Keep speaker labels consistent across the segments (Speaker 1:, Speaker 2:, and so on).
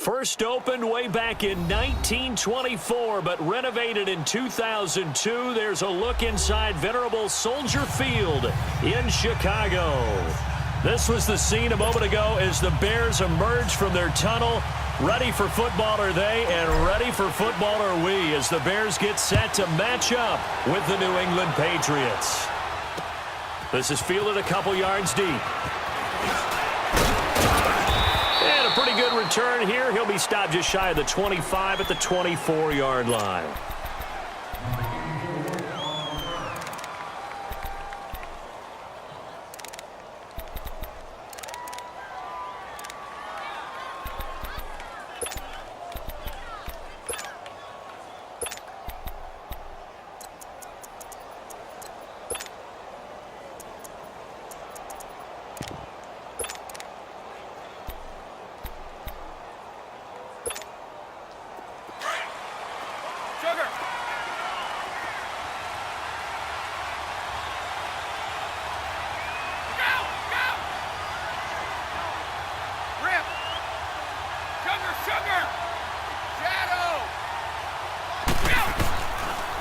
Speaker 1: First opened way back in 1924, but renovated in 2002. There's a look inside venerable Soldier Field in Chicago. This was the scene a moment ago as the Bears emerged from their tunnel. Ready for football are they, and ready for football are we as the Bears get set to match up with the New England Patriots. This is fielded a couple yards deep. And a pretty good return here. He'll be stopped just shy of the 25 at the 24-yard line.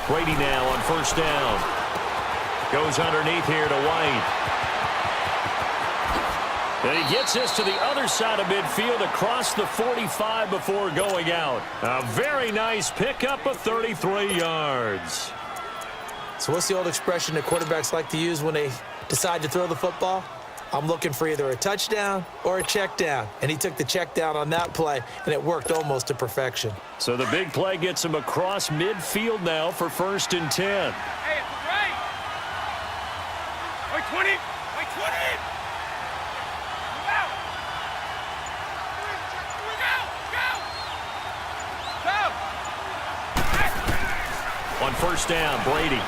Speaker 1: Brady now on first down. Goes underneath here to White. And he gets this to the other side of midfield across the 45 before going out. A very nice pickup of 33 yards.
Speaker 2: So what's the old expression that quarterbacks like to use when they decide to throw the football? I'm looking for either a touchdown or a check down. And he took the check down on that play, and it worked almost to perfection.
Speaker 1: So the big play gets him across midfield now for 1st and 10.
Speaker 3: Hey, it's right. Wait, 20. Wait, 20. Go.
Speaker 1: On first down, Brady.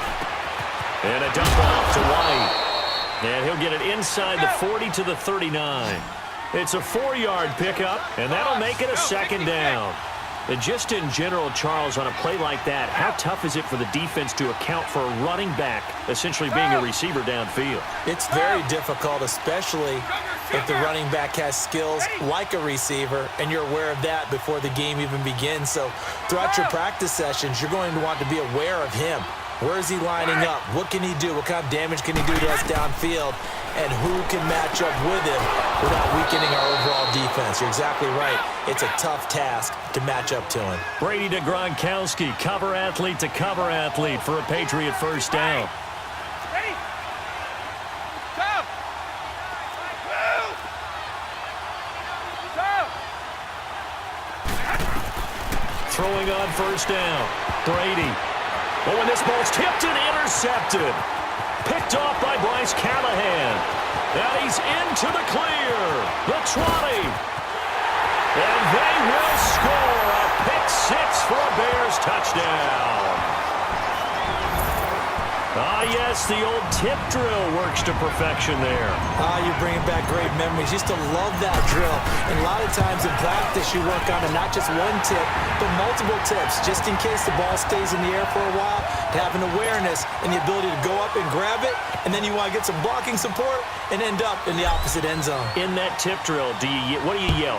Speaker 1: And a dump off to White. And he'll get it inside the 40 to the 39. It's a 4-yard pickup, and that'll make it a 2nd down. And just in general, Charles, on a play like that, how tough is it for the defense to account for a running back essentially being a receiver downfield?
Speaker 2: It's very difficult, especially if the running back has skills like a receiver, and you're aware of that before the game even begins. So throughout your practice sessions, you're going to want to be aware of him. Where is he lining up? What can he do? What kind of damage can he do to us downfield? And who can match up with him without weakening our overall defense? You're exactly right. It's a tough task to match up to him.
Speaker 1: Brady to Gronkowski, cover athlete to cover athlete for a Patriot first down.
Speaker 3: Ready? Go. Go.
Speaker 1: Throwing on first down, Brady. Oh, and this ball's tipped and intercepted. Picked off by Bryce Callahan. And he's into the clear. The 20. And they will score a pick 6 for a Bears touchdown. Ah, yes, the old tip drill works to perfection there.
Speaker 2: You're bringing back great memories. Used to love that drill. And a lot of times in practice, you work on it, not just one tip, but multiple tips, just in case the ball stays in the air for a while, to have an awareness and the ability to go up and grab it, and then you want to get some blocking support and end up in the opposite end zone.
Speaker 1: In that tip drill, what do you yell?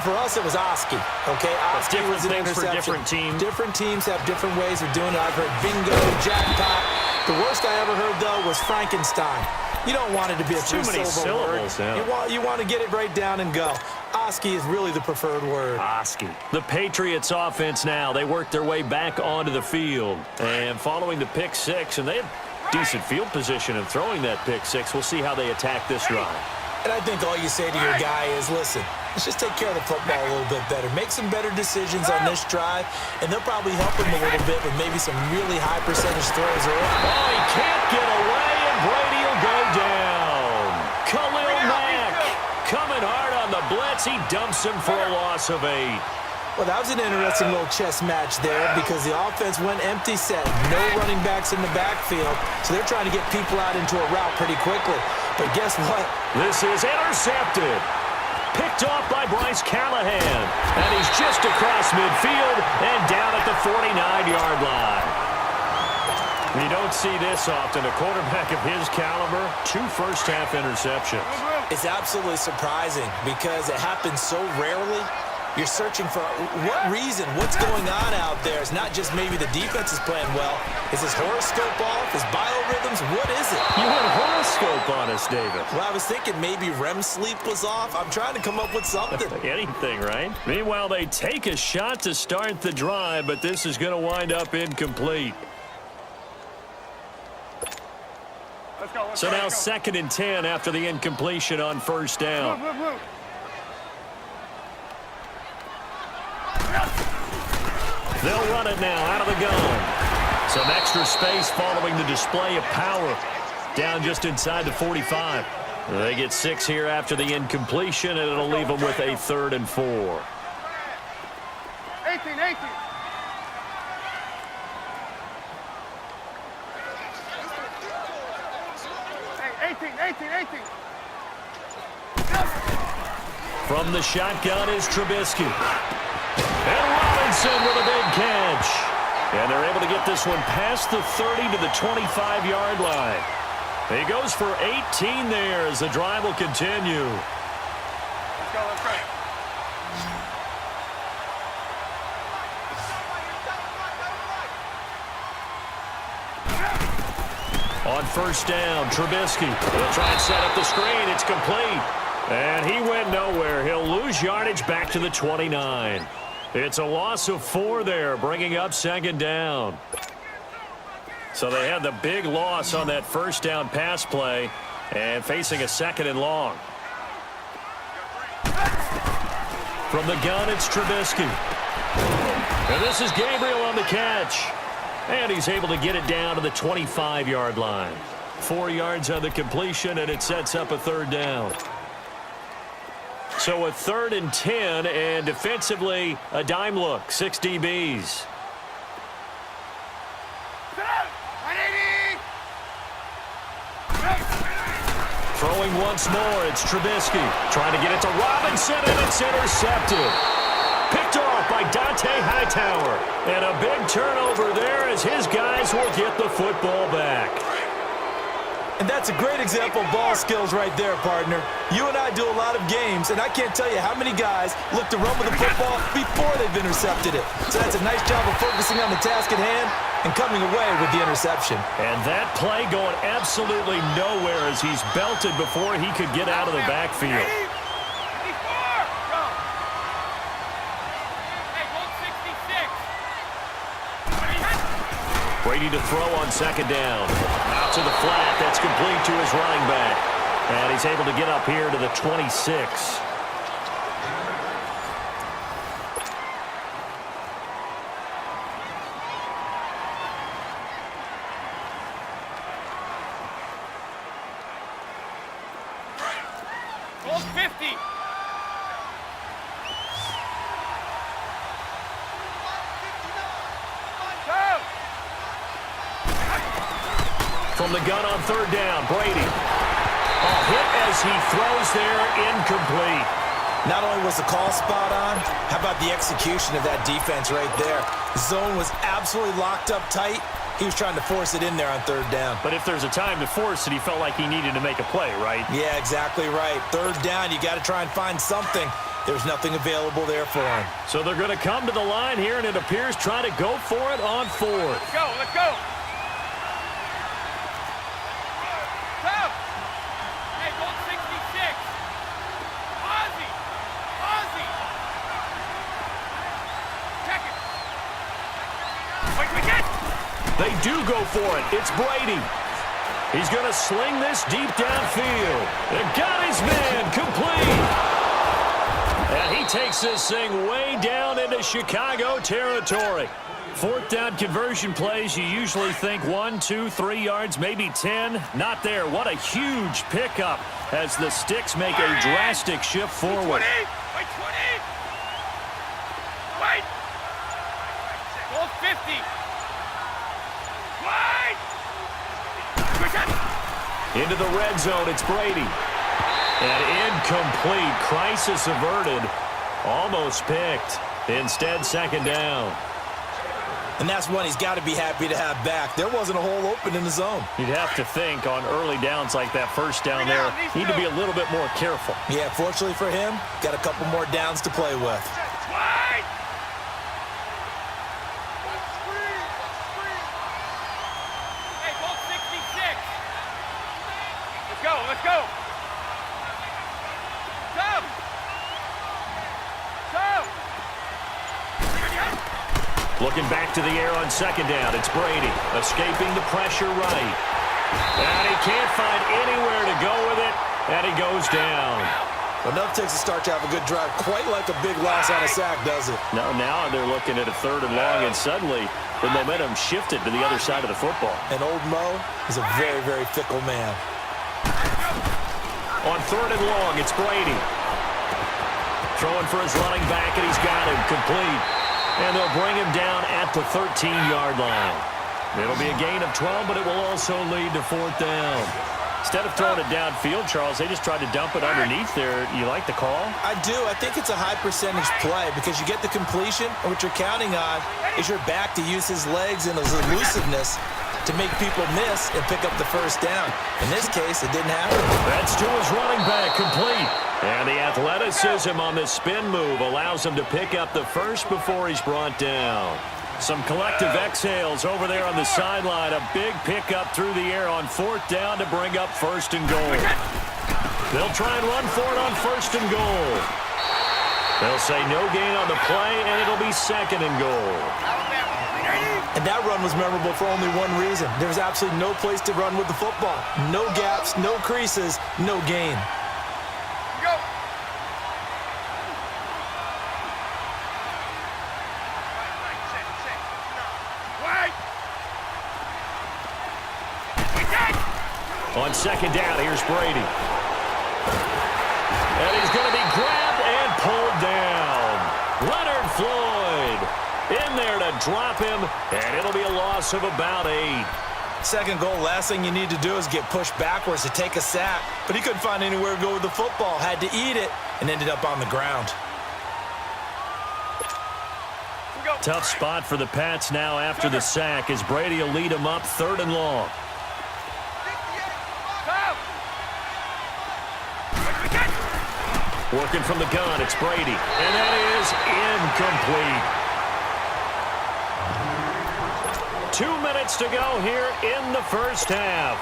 Speaker 2: For us, it was Oski. Okay, Oski was an
Speaker 1: things
Speaker 2: interception.
Speaker 1: For different teams.
Speaker 2: Different teams have different ways of doing it. I've heard bingo, jackpot. The worst I ever heard, though, was Frankenstein. You don't want it to be a
Speaker 1: too many syllables.
Speaker 2: Yeah. You want to get it right down and go. Oski is really the preferred word.
Speaker 1: Oski. The Patriots offense now. They work their way back onto the field. And following the pick 6, and they have decent field position in throwing that pick 6. We'll see how they attack this drive.
Speaker 2: And I think all you say to your guy is, listen, let's just take care of the football a little bit better. Make some better decisions on this drive, and they'll probably help him a little bit with maybe some really high percentage throws.
Speaker 1: Oh, he can't get away, and Brady will go down. Khalil Mack coming hard on the blitz. He dumps him for a loss of 8.
Speaker 2: Well, that was an interesting little chess match there because the offense went empty set. No running backs in the backfield, so they're trying to get people out into a route pretty quickly. But guess what?
Speaker 1: This is intercepted. Picked off by Bryce Callahan. And he's just across midfield and down at the 49-yard line. You don't see this often. A quarterback of his caliber, 2 first-half interceptions.
Speaker 2: It's absolutely surprising because it happens so rarely. You're searching for what reason, what's going on out there. It's not just maybe the defense is playing well. Is his horoscope off? His biorhythms? What is it?
Speaker 1: You had a horoscope on us, David.
Speaker 2: Well, I was thinking maybe REM sleep was off. I'm trying to come up with something.
Speaker 1: Anything, right? Meanwhile, they take a shot to start the drive, but this is going to wind up incomplete. So now 2nd and 10 after the incompletion on first down. They'll run it now out of the gun. Some extra space following the display of power. Down just inside the 45. They get 6 here after the incompletion, and it'll leave them with a 3rd and 4.
Speaker 3: 18. Hey, 18.
Speaker 1: From the shotgun is Trubisky. And Robinson with a big catch. And they're able to get this one past the 30 to the 25-yard line. He goes for 18 there as the drive will continue.
Speaker 3: Let's go.
Speaker 1: On first down, Trubisky will try and set up the screen. It's complete. And he went nowhere. He'll lose yardage back to the 29. It's a loss of 4 there, bringing up 2nd down. So they had the big loss on that first down pass play and facing a 2nd and long. From the gun, it's Trubisky. And this is Gabriel on the catch. And he's able to get it down to the 25-yard line. 4 yards on the completion, and it sets up a 3rd down. So a 3rd and 10, and defensively, a dime look, 6 DBs. Throwing once more, it's Trubisky. Trying to get it to Robinson, and it's intercepted. Picked off by Dante Hightower. And a big turnover there as his guys will get the football back.
Speaker 2: And that's a great example of ball skills right there, partner. You and I do a lot of games, and I can't tell you how many guys look to run with the football before they've intercepted it. So that's a nice job of focusing on the task at hand and coming away with the interception.
Speaker 1: And that play going absolutely nowhere as he's belted before he could get out of the backfield. Brady to throw on 2nd down. Out to the flat. That's complete to his running back. And he's able to get up here to the 26.
Speaker 3: Goal 50.
Speaker 1: From the gun on 3rd down, Brady. A hit as he throws there, incomplete.
Speaker 2: Not only was the call spot on, how about the execution of that defense right there? The zone was absolutely locked up tight. He was trying to force it in there on 3rd down.
Speaker 1: But if there's a time to force it, he felt like he needed to make a play, right?
Speaker 2: Yeah, exactly right. 3rd down, you got to try and find something. There's nothing available there for him.
Speaker 1: So they're going to come to the line here, and it appears try to go for it on 4th.
Speaker 3: Let's go. Hey, goal 66. Ozzie. Check it. Wait.
Speaker 1: They do go for it. It's Brady. He's going to sling this deep downfield. They got his man complete. And he takes this thing way down into Chicago territory. 4th down conversion plays, you usually think 1, 2, 3 yards, maybe 10. Not there. What a huge pickup as the Sticks make a drastic shift forward.
Speaker 3: 20. Wait. Goal 50. Wait.
Speaker 1: Into the red zone, it's Brady. And incomplete. Crisis averted. Almost picked. Instead, 2nd down.
Speaker 2: And that's one he's got to be happy to have back. There wasn't a hole open in the zone.
Speaker 1: You'd have to think on early downs like that first down there, need to be a little bit more careful.
Speaker 2: Yeah, fortunately for him, got a couple more downs to play with.
Speaker 3: Let's go. Come.
Speaker 1: Looking back to the air on second down. It's Brady escaping the pressure right. And he can't find anywhere to go with it. And he goes down.
Speaker 2: Enough takes a start to have a good drive. Quite like a big loss on a sack, does it?
Speaker 1: No, now they're looking at a 3rd and long, and suddenly the momentum shifted to the other side of the football.
Speaker 2: And old Mo is a very, very fickle man.
Speaker 1: On 3rd and long, it's Brady. Throwing for his running back, and he's got him complete. And they'll bring him down at the 13-yard line. It'll be a gain of 12, but it will also lead to 4th down. Instead of throwing it downfield, Charles, they just tried to dump it underneath there. You like the call?
Speaker 2: I do. I think it's a high-percentage play because you get the completion, and what you're counting on is your back to use his legs and his elusiveness to make people miss and pick up the 1st down. In this case, it didn't happen.
Speaker 1: That's to his running back, complete. And the athleticism on this spin move allows him to pick up the 1st before he's brought down. Some collective exhales over there on the sideline. A big pickup through the air on 4th down to bring up 1st and goal. They'll try and run for it on 1st and goal. They'll say no gain on the play, and it'll be 2nd and goal.
Speaker 2: And that run was memorable for only one reason. There was absolutely no place to run with the football. No gaps, no creases, no gain.
Speaker 3: Go.
Speaker 1: On 2nd down, here's Brady. And he's going to be grabbed and pulled down. Leonard Floyd in there to drop him, and it'll be a loss of about 8.
Speaker 2: 2nd goal, last thing you need to do is get pushed backwards to take a sack. But he couldn't find anywhere to go with the football, had to eat it, and ended up on the ground.
Speaker 1: Tough spot for the Pats now after the sack as Brady will lead them up 3rd and long. Working from the gun, it's Brady. And that is incomplete. 2 minutes to go here in the 1st half.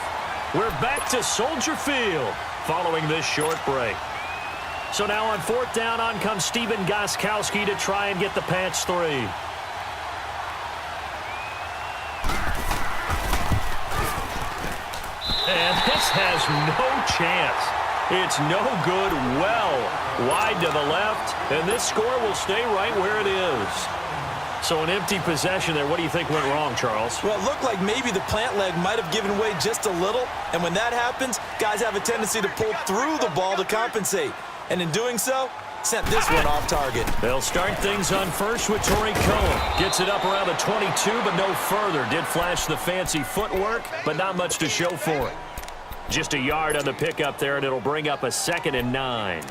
Speaker 1: We're back to Soldier Field following this short break. So now on 4th down, on comes Steven Gostkowski to try and get the Pats 3. And this has no chance. It's no good, well wide to the left, and this score will stay right where it is. So an empty possession there. What do you think went wrong, Charles?
Speaker 2: Well, it looked like maybe the plant leg might have given way just a little, and when that happens, guys have a tendency to pull through the ball to compensate. And in doing so, sent this one off target.
Speaker 1: They'll start things on 1st with Torrey Cohen. Gets it up around the 22, but no further. Did flash the fancy footwork, but not much to show for it. Just a yard on the pickup there, and it'll bring up a 2nd and 9.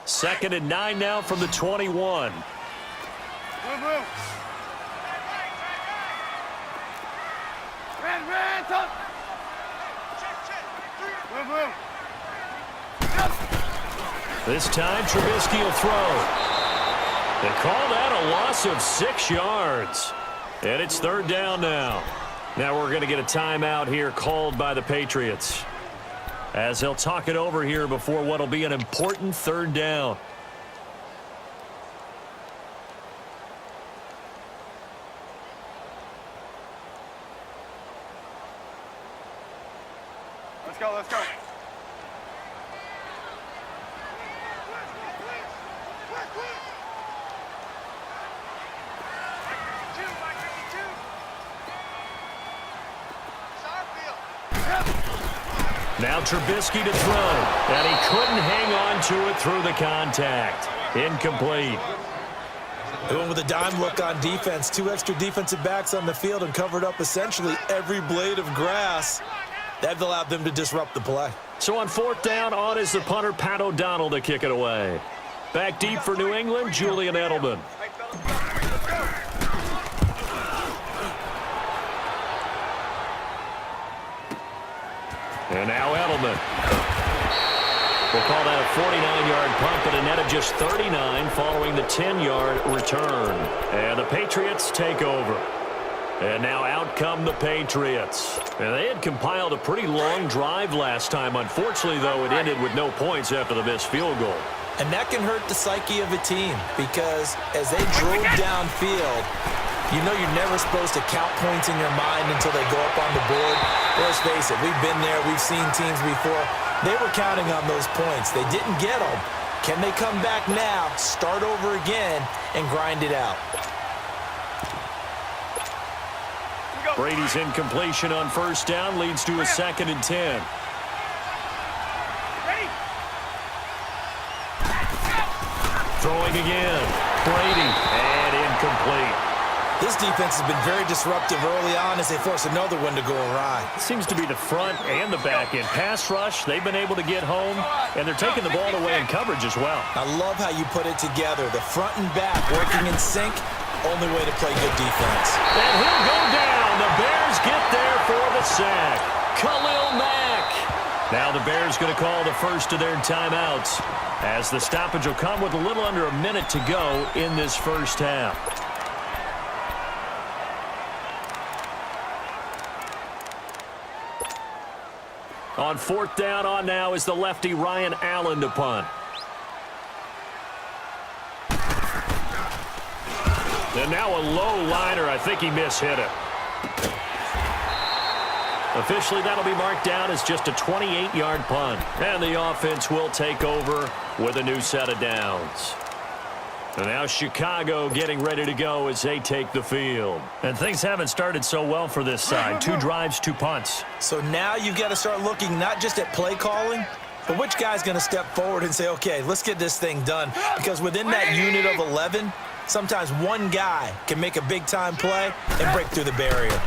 Speaker 1: Second and 9 now from the 21.
Speaker 3: Move. Ran, top. Move.
Speaker 1: This time, Trubisky will throw. They call that a loss of 6 yards. And it's 3rd down now. Now we're going to get a timeout here called by the Patriots, as they'll talk it over here before what will be an important 3rd down.
Speaker 3: Let's go.
Speaker 1: Now Trubisky to throw, and he couldn't hang on to it through the contact. Incomplete.
Speaker 2: Going with a dime look on defense. 2 extra defensive backs on the field and covered up essentially every blade of grass. That allowed them to disrupt the play.
Speaker 1: So on 4th down, on is the punter, Pat O'Donnell, to kick it away. Back deep for New England, Julian Edelman. And now Edelman. We'll call that a 49-yard punt, but a net of just 39 following the 10-yard return. And the Patriots take over. And now out come the Patriots. And they had compiled a pretty long drive last time. Unfortunately, though, it ended with no points after the missed field goal.
Speaker 2: And that can hurt the psyche of a team because as they drove downfield, you know you're never supposed to count points in your mind until they go up on the board. Let's face it, we've been there. We've seen teams before. They were counting on those points. They didn't get them. Can they come back now, start over again, and grind it out?
Speaker 1: Brady's incompletion on first down leads to a 2nd and 10. Throwing again. Brady, and incomplete.
Speaker 2: This defense has been very disruptive early on as they force another one to go awry.
Speaker 1: Seems to be the front and the back end. Pass rush, they've been able to get home, and they're taking the ball away in coverage as well.
Speaker 2: I love how you put it together. The front and back working in sync, only way to play good defense.
Speaker 1: And he'll go down. The Bears get there for the sack. Khalil Mack. Now the Bears going to call the first of their timeouts as the stoppage will come with a little under a minute to go in this first half. On 4th down on now is the lefty Ryan Allen to punt. And now a low liner. I think he mishit it. Officially, that'll be marked down as just a 28-yard punt. And the offense will take over with a new set of downs. And now Chicago getting ready to go as they take the field. And things haven't started so well for this side. 2 drives, 2 punts.
Speaker 2: So now you've got to start looking not just at play calling, but which guy's going to step forward and say, okay, let's get this thing done. Because within that unit of 11, sometimes one guy can make a big-time play and break through the barrier.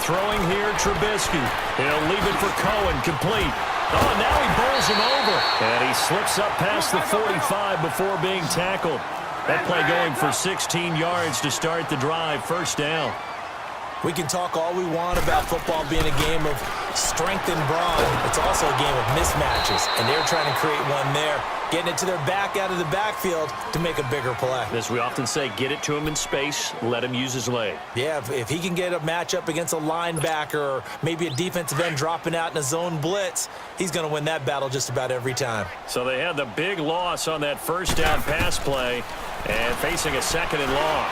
Speaker 1: Throwing here, Trubisky. He'll leave it for Cohen, complete. Oh, now he bowls him over. And he slips up past the 45 before being tackled. That play going for 16 yards to start the drive. First down.
Speaker 2: We can talk all we want about football being a game of strength and brawn. It's also a game of mismatches, and they're trying to create one there, getting it to their back out of the backfield to make a bigger play.
Speaker 1: As we often say, get it to him in space, let him use his leg.
Speaker 2: Yeah, if he can get a matchup against a linebacker or maybe a defensive end dropping out in a zone blitz, he's going to win that battle just about every time.
Speaker 1: So they had the big loss on that first down pass play and facing a 2nd and long.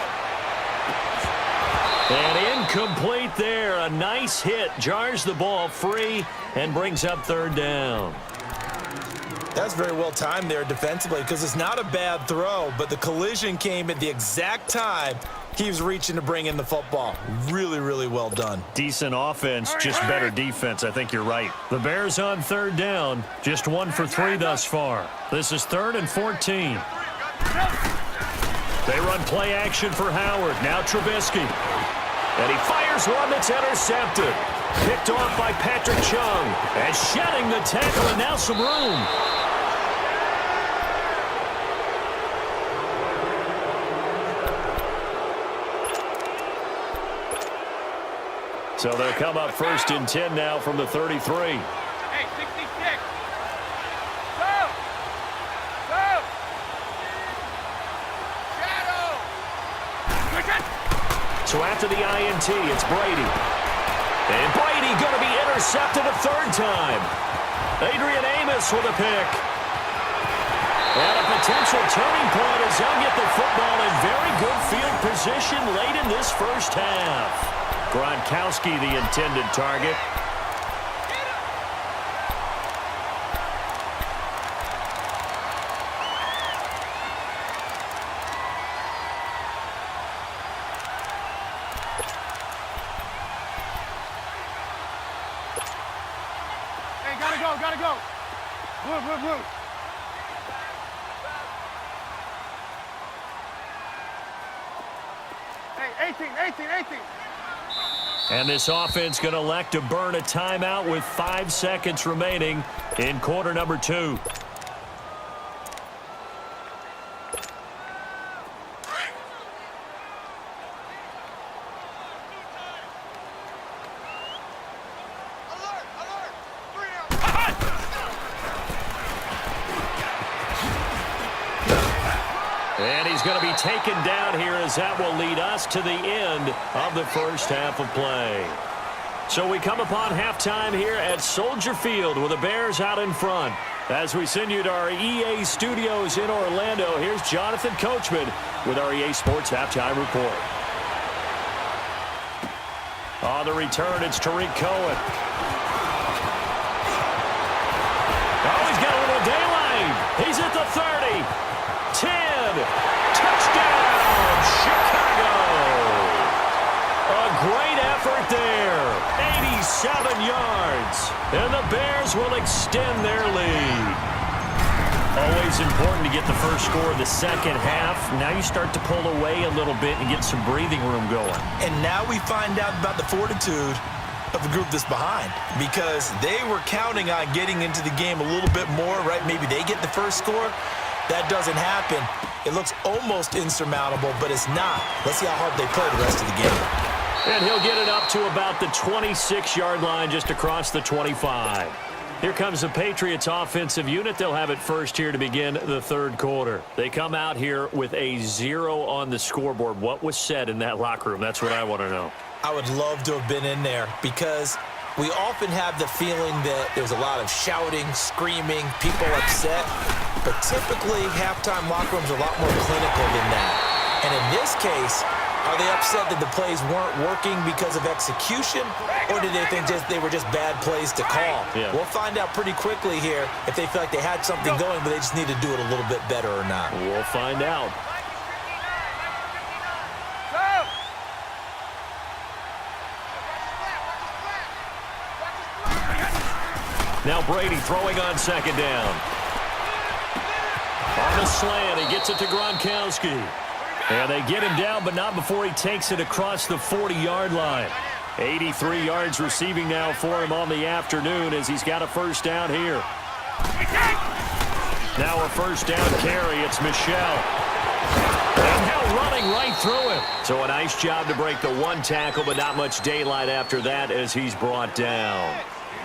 Speaker 1: And incomplete there. A nice hit. Jars the ball free and brings up 3rd down.
Speaker 2: That's very well timed there defensively because it's not a bad throw, but the collision came at the exact time he was reaching to bring in the football. Really, really well done.
Speaker 1: Decent offense, just better defense. I think you're right. The Bears on 3rd down. Just 1 for 3 thus far. This is 3rd and 14. They run play action for Howard. Now Trubisky. And he fires one that's intercepted. Picked off by Patrick Chung. And shedding the tackle, and now some room. So they'll come up 1st and 10 now from the 33.
Speaker 3: Hey, 66. Go! Go! Shadow!
Speaker 1: So after the INT, it's Brady. And Brady going to be intercepted a 3rd time. Adrian Amos with a pick. And a potential turning point as they'll get the football in very good field position late in this first half. Gronkowski, the intended target.
Speaker 3: Hey, gotta go, gotta go. Blue. Hey, 18.
Speaker 1: And this offense going to elect to burn a timeout with 5 seconds remaining in quarter number 2. he's going to be taken down here, as that will lead us to the end of the first half of play. So we come upon halftime here at Soldier Field with the Bears out in front. As we send you to our EA studios in Orlando, here's Jonathan Coachman with our EA Sports Halftime Report. On the return, it's Tariq Cohen. Oh, he's got a little daylight. He's at the 30. 10. Touchdown, Chicago. A great effort there. 87 yards. And the Bears will extend their lead. Always important to get the first score of the second half. Now you start to pull away a little bit and get some breathing room going.
Speaker 2: And now we find out about the fortitude of the group that's behind, because they were counting on getting into the game a little bit more, right? Maybe they get the first score. That doesn't happen. It looks almost insurmountable, but it's not. Let's see how hard they play the rest of the game.
Speaker 1: And he'll get it up to about the 26-yard line, just across the 25. Here comes the Patriots offensive unit. They'll have it first here to begin the third quarter. They come out here with a 0 on the scoreboard. What was said in that locker room? That's what I want to know.
Speaker 2: I would love to have been in there, because we often have the feeling that there's a lot of shouting, screaming, people upset. But typically, halftime locker rooms are a lot more clinical than that. And in this case, are they upset that the plays weren't working because of execution, or did they think they were just bad plays to call?
Speaker 1: Yeah.
Speaker 2: We'll find out pretty quickly here if they feel like they had something going, but they just need to do it a little bit better or not.
Speaker 1: We'll find out. Now Brady throwing on second down. On the slant, he gets it to Gronkowski. And they get him down, but not before he takes it across the 40-yard line. 83 yards receiving now for him on the afternoon, as he's got a first down here. Now a first down carry. It's Michel. And now running right through him. So a nice job to break the one tackle, but not much daylight after that as he's brought down.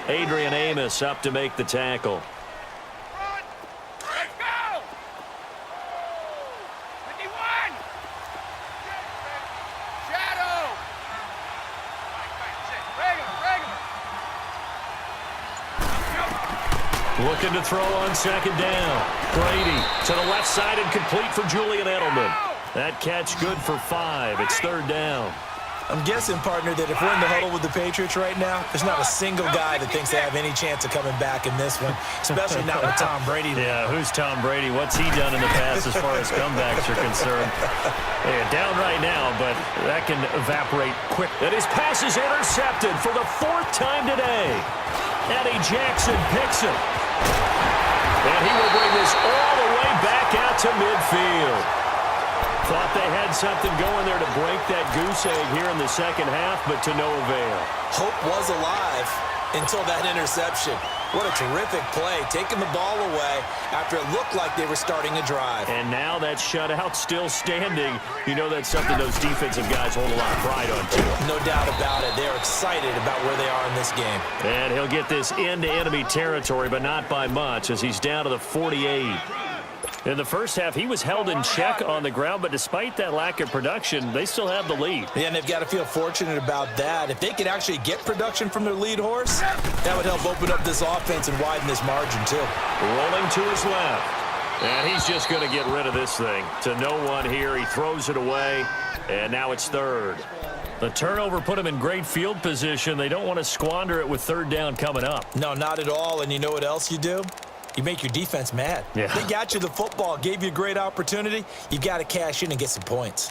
Speaker 1: Adrian Amos up to make the tackle. Looking to throw on second down. Brady to the left side and complete for Julian Edelman. That catch good for 5. It's third down.
Speaker 2: I'm guessing, partner, that if we're in the huddle with the Patriots right now, there's not a single guy that thinks they have any chance of coming back in this one, especially not with Tom Brady.
Speaker 1: Yeah, who's Tom Brady? What's he done in the past as far as comebacks are concerned? Yeah, down right now, but that can evaporate quick. And his pass is intercepted for the 4th time today. Eddie Jackson picks it. And he will bring this all the way back out to midfield. Thought they had something going there to break that goose egg here in the second half, but to no avail.
Speaker 2: Hope was alive until that interception. What a terrific play, taking the ball away after it looked like they were starting a drive.
Speaker 1: And now that shutout still standing. You know that's something those defensive guys hold a lot of pride on, too.
Speaker 2: No doubt about it. They're excited about where they are in this game.
Speaker 1: And he'll get this into enemy territory, but not by much, as he's down to the 48. In the first half, he was held in check on the ground, but despite that lack of production, they still have the lead.
Speaker 2: Yeah, and they've got to feel fortunate about that. If they could actually get production from their lead horse, that would help open up this offense and widen this margin, too.
Speaker 1: Rolling to his left. And he's just going to get rid of this thing. To no one here. He throws it away, and now it's third. The turnover put him in great field position. They don't want to squander it with third down coming up.
Speaker 2: No, not at all. And you know what else you do? You make your defense mad.
Speaker 1: Yeah.
Speaker 2: They got you the football, gave you a great opportunity. You've got to cash in and get some points.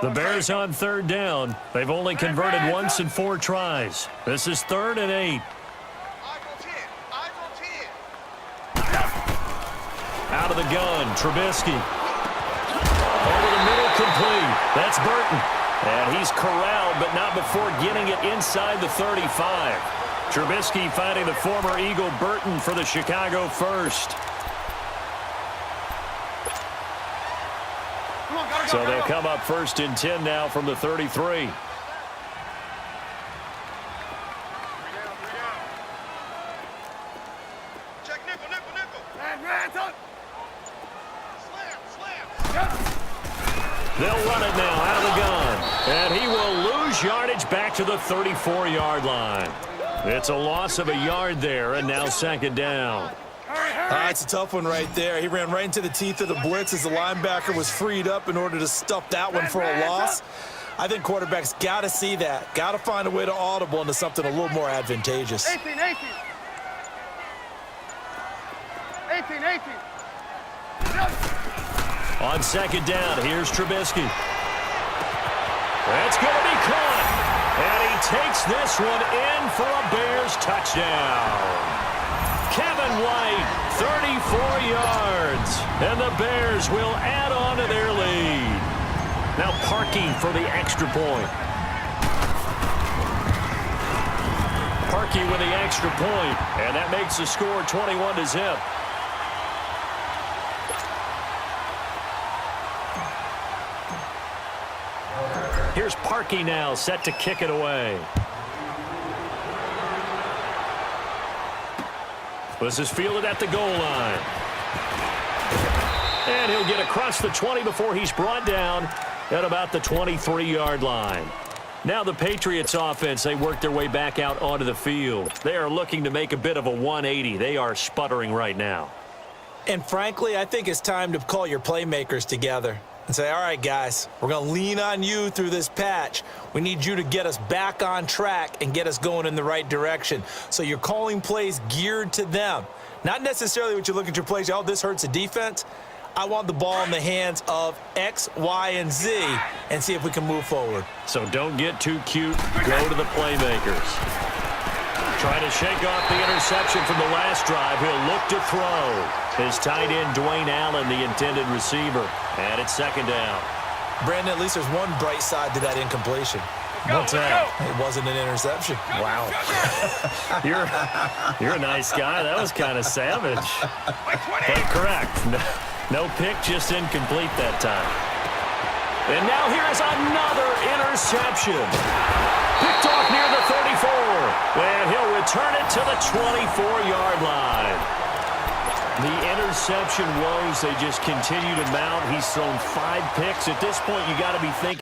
Speaker 1: The Bears on third down. They've only converted once in 4 tries. This is 3rd and 8. Out of the gun, Trubisky. Over the middle, complete. That's Burton. And he's corralled, but not before getting it inside the 35. Trubisky finding the former Eagle Burton for the Chicago first. So they'll come up 1st and 10 now from the 33.
Speaker 3: Check nickel.
Speaker 1: They'll run it now out of the gun. And he will lose yardage back to the 34-yard line. It's a loss of a yard there, and now second down.
Speaker 2: It's a tough one right there. He ran right into the teeth of the blitz as the linebacker was freed up in order to stuff that one for a loss. I think quarterbacks got to see that. Got to find a way to audible into something a little more advantageous.
Speaker 3: 18.
Speaker 1: On second down, here's Trubisky. That's going to be caught. And he takes this one in for a Bears touchdown. Kevin White, 34 yards. And the Bears will add on to their lead. Now Parkey for the extra point. Parkey with the extra point. And that makes the score 21-0. Here's Parkey now, set to kick it away. This is fielded at the goal line. And he'll get across the 20 before he's brought down at about the 23-yard line. Now the Patriots offense, they work their way back out onto the field. They are looking to make a bit of a 180. They are sputtering right now.
Speaker 2: And frankly, I think it's time to call your playmakers together and say, all right, guys, we're going to lean on you through this patch. We need you to get us back on track and get us going in the right direction. So you're calling plays geared to them. Not necessarily what you look at your plays, oh, this hurts the defense. I want the ball in the hands of X, Y, and Z and see if we can move forward.
Speaker 1: So don't get too cute. Go to the playmakers. Trying to shake off the interception from the last drive. He'll look to throw. His tight end, Dwayne Allen, the intended receiver. And it's second down.
Speaker 2: Brandon, at least there's one bright side to that incompletion.
Speaker 1: What's that?
Speaker 2: It wasn't an interception.
Speaker 1: Wow. You're a nice guy. That was kind of savage. But correct. No pick, just incomplete that time. And now here's another interception. Picked off near the 34. And he'll return it to the 24-yard line. The interception woes, they just continue to mount. He's thrown 5 picks. At this point, you got to be thinking.